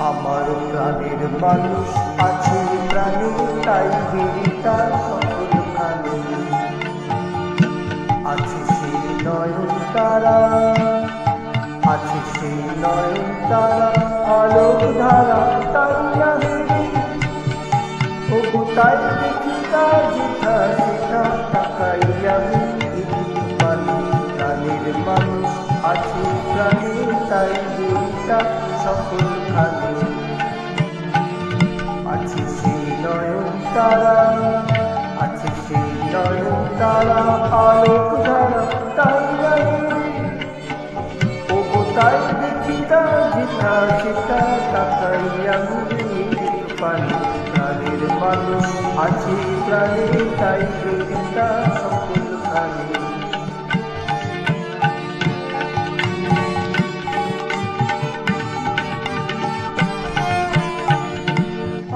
আমার প্রাণের মানুষ আছে প্রাণী, তাই গিরিটা সকলখানে আছে সেই নয়ন তারা, আছে সেই নয়ন তারা, আলোক ধারা তাই আমি তবু তাই দেখি তা যেথা সেথা তাকাই আমি পানি। প্রাণের মানুষ আছে প্রাণী, তাই গিরিটা সকলখানে আছে সেই নয়ন তারা, আছে সেই নয়ন তারা, আলোক ধারা তাই আমি তবু তাই দেখি তা যেথা সেথা তাকাই আমি পানি। প্রাণের মানুষ আছে প্রাণী, তাই গিরিটা সকলখানে।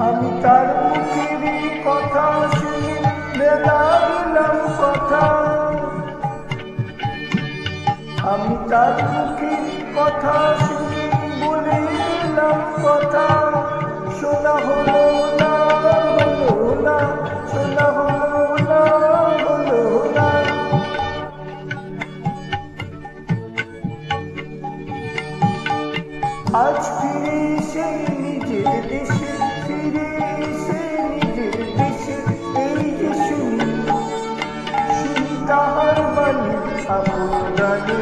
আমি তার মুখেরই কথা শুনে বেলা দিলাম কথা, আমি তার মুখের কথা শুনে বলে দিলাম কথা। শোনা হলো না হলো না, শোনা হলো না হলো না। আজ ফিরে এসে নিজের দেশে, ফিরে এসে নিজের দেশে এই যে শুনি শুনি তাহার বাণী আপন গানে,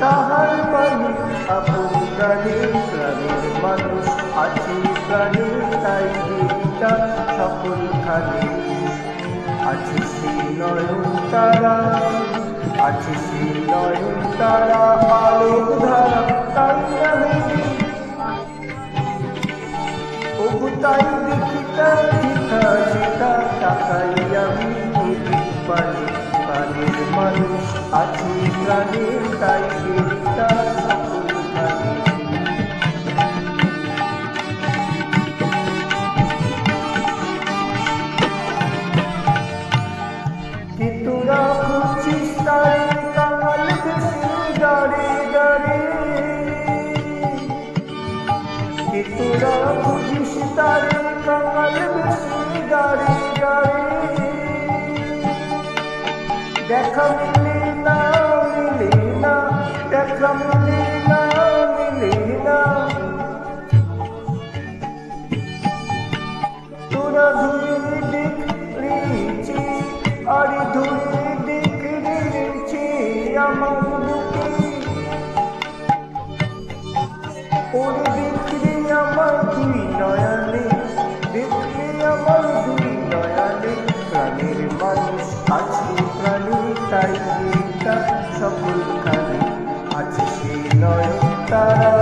তাহার বাণী আপন গানে। প্রাণের মানুষ আছে প্রাণী, তাই গিরিটা সকলখানে আছে সেই নয়ন তারা, আছে সেই নয়ন তারা, আলোক ধারা তাই আমি তবু তাই দেখি তা যেথা সেথা তাকাই আমি পানি। প্রাণের মানুষ আছে প্রাণী, তাই গিরিটা সকলখানে। কি তোরা খুঁজছিস তারে কাঙাল দেশে দাঁড়ে দাঁড়ে, কি তোরা খুঁজিস তারে কাঙাল দেশে দাঁড়ে দাঁড়ে। দেখা মিলে না মিলে না, দেখা মিলে না মিলে না। তোরা ধরে দেখলেছি আরে ধরে দেখলেছি আমার বুকে, ওরে দেখলে আমার দুই নয়নে, দেখলে আমার দুই নয়নে। প্রাণের মানুষ আছে প্রাণী, তাই গিরিটা সকলখানে আছে সেই নয়ন তারা,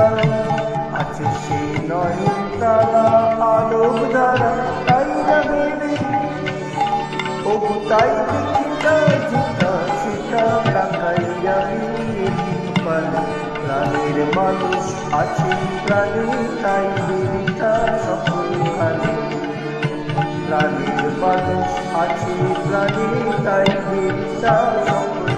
আছে সেই নয়ন তারা, আলোক ধারা তাই আমি তবু তাই দেখি তা যেথা সেথা তাকাই আমি পানি। প্রাণের মানুষ আছে প্রাণী, তাই গিরিটা সকলখানে। প্রাণের মানুষ আছে প্রাণী, তাই গিরিটা সকলখানে।